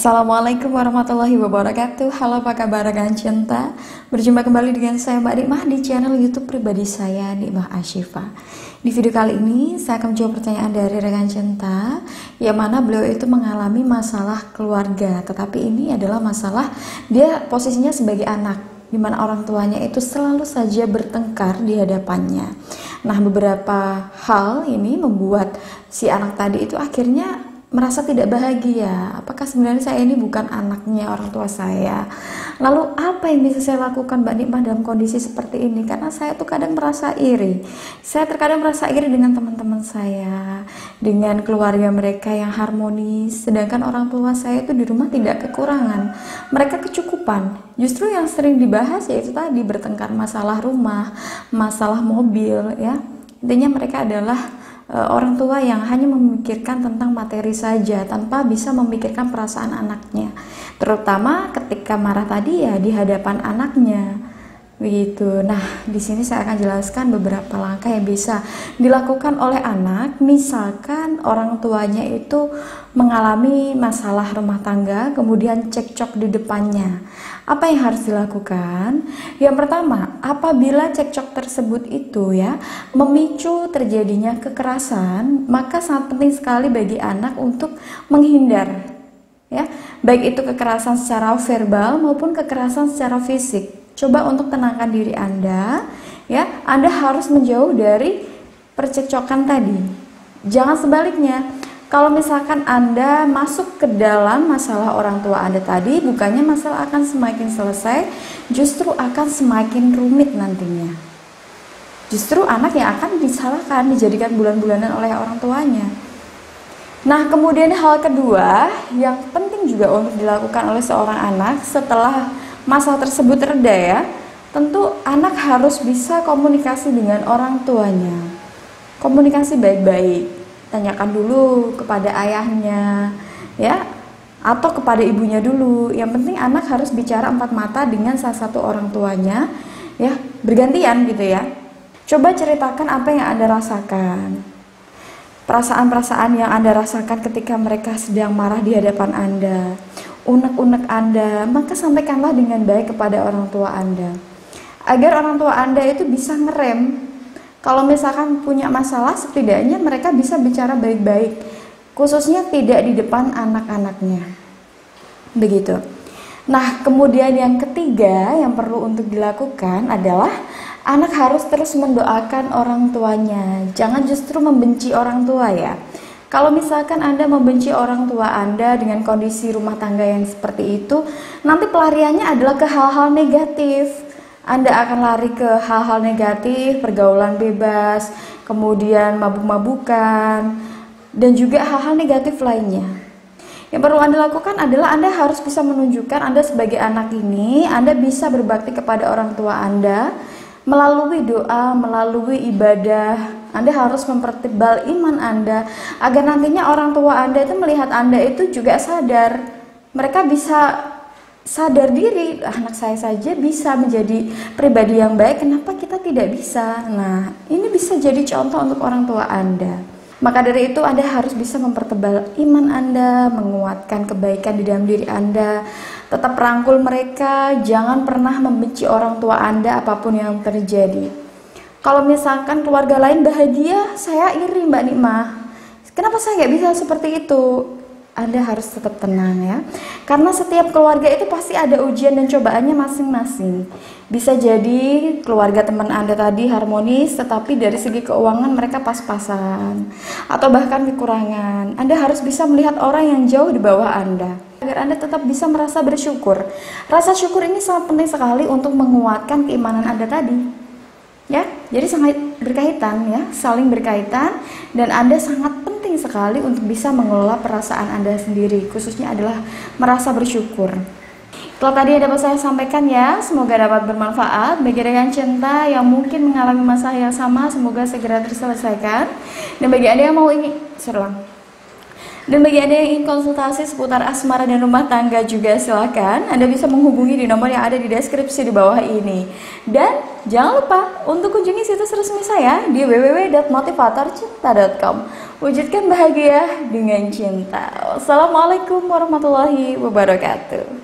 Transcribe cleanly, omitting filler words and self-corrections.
Assalamualaikum warahmatullahi wabarakatuh. Halo, apa kabar rekan cinta? Berjumpa kembali dengan saya Mbak Nikmah di channel YouTube pribadi saya, Nikmah Ashifa. Di video kali ini saya akan menjawab pertanyaan dari rekan cinta yang mana beliau itu mengalami masalah keluarga, tetapi ini adalah masalah dia posisinya sebagai anak, di mana orang tuanya itu selalu saja bertengkar di hadapannya. Nah, beberapa hal ini membuat si anak tadi itu akhirnya merasa tidak bahagia. Apakah sebenarnya saya ini bukan anaknya orang tua saya? Lalu apa yang bisa saya lakukan Mbak Nikmah dalam kondisi seperti ini? Karena saya tuh kadang merasa iri. Saya terkadang merasa iri dengan teman-teman saya, dengan keluarga mereka yang harmonis, sedangkan orang tua saya itu di rumah tidak kekurangan. Mereka kecukupan. Justru yang sering dibahas yaitu tadi bertengkar masalah rumah, masalah mobil, ya. Intinya mereka adalah orang tua yang hanya memikirkan tentang materi saja tanpa bisa memikirkan perasaan anaknya, terutama ketika marah tadi ya di hadapan anaknya begitu. Nah, di sini saya akan jelaskan beberapa langkah yang bisa dilakukan oleh anak misalkan orang tuanya itu mengalami masalah rumah tangga kemudian cekcok di depannya. Apa yang harus dilakukan? Yang pertama, apabila cekcok tersebut itu ya memicu terjadinya kekerasan, maka sangat penting sekali bagi anak untuk menghindar, ya, baik itu kekerasan secara verbal maupun kekerasan secara fisik. Coba untuk tenangkan diri Anda, ya. Anda harus menjauh dari percekcokan tadi. Jangan sebaliknya. Kalau misalkan Anda masuk ke dalam masalah orang tua Anda tadi, bukannya masalah akan semakin selesai, justru akan semakin rumit nantinya. Justru anak yang akan disalahkan, dijadikan bulan-bulanan oleh orang tuanya. Nah, kemudian hal kedua yang penting juga untuk dilakukan oleh seorang anak setelah masalah tersebut reda ya, tentu anak harus bisa komunikasi dengan orang tuanya. Komunikasi baik-baik. Tanyakan dulu kepada ayahnya, ya, atau kepada ibunya dulu. Yang penting anak harus bicara empat mata dengan salah satu orang tuanya, ya, bergantian gitu ya. Coba ceritakan apa yang Anda rasakan, perasaan-perasaan yang Anda rasakan ketika mereka sedang marah di hadapan Anda, unek-unek Anda, maka sampaikanlah dengan baik kepada orang tua Anda, agar orang tua Anda itu bisa ngerem. Kalau misalkan punya masalah, setidaknya mereka bisa bicara baik-baik, khususnya tidak di depan anak-anaknya. Begitu. Nah, kemudian yang ketiga yang perlu untuk dilakukan adalah anak harus terus mendoakan orang tuanya. Jangan justru membenci orang tua ya. Kalau misalkan Anda membenci orang tua Anda dengan kondisi rumah tangga yang seperti itu, nanti pelariannya adalah ke hal-hal negatif. Anda akan lari ke hal-hal negatif, pergaulan bebas, kemudian mabuk-mabukan, dan juga hal-hal negatif lainnya. Yang perlu Anda lakukan adalah Anda harus bisa menunjukkan Anda sebagai anak ini, Anda bisa berbakti kepada orang tua Anda melalui doa, melalui ibadah. Anda harus mempertebal iman Anda agar nantinya orang tua Anda itu melihat Anda itu juga sadar. Mereka bisa sadar diri, anak saya saja bisa menjadi pribadi yang baik, kenapa kita tidak bisa? Nah, ini bisa jadi contoh untuk orang tua Anda. Maka dari itu Anda harus bisa mempertebal iman Anda, menguatkan kebaikan di dalam diri Anda, tetap rangkul mereka, jangan pernah membenci orang tua Anda apapun yang terjadi. Kalau misalkan keluarga lain bahagia, saya iri Mbak Nikmah. Kenapa saya nggak bisa seperti itu? Anda harus tetap tenang ya, karena setiap keluarga itu pasti ada ujian dan cobaannya masing-masing. Bisa jadi keluarga teman Anda tadi harmonis, tetapi dari segi keuangan mereka pas-pasan, atau bahkan kekurangan. Anda harus bisa melihat orang yang jauh di bawah Anda, agar Anda tetap bisa merasa bersyukur. Rasa syukur ini sangat penting sekali untuk menguatkan keimanan Anda tadi. Ya, jadi sangat berkaitan ya, saling berkaitan, dan Anda sangat penting sekali untuk bisa mengelola perasaan Anda sendiri, khususnya adalah merasa bersyukur. Kalau tadi ada dapat saya sampaikan ya, semoga dapat bermanfaat bagi rekan cinta yang mungkin mengalami masalah yang sama, semoga segera terselesaikan. Dan bagi Anda yang mau Dan bagi Anda yang ingin konsultasi seputar asmara dan rumah tangga juga silahkan Anda bisa menghubungi di nomor yang ada di deskripsi di bawah ini. Dan jangan lupa untuk kunjungi situs resmi saya di www.motivatorcinta.com. Wujudkan bahagia dengan cinta. Wassalamualaikum warahmatullahi wabarakatuh.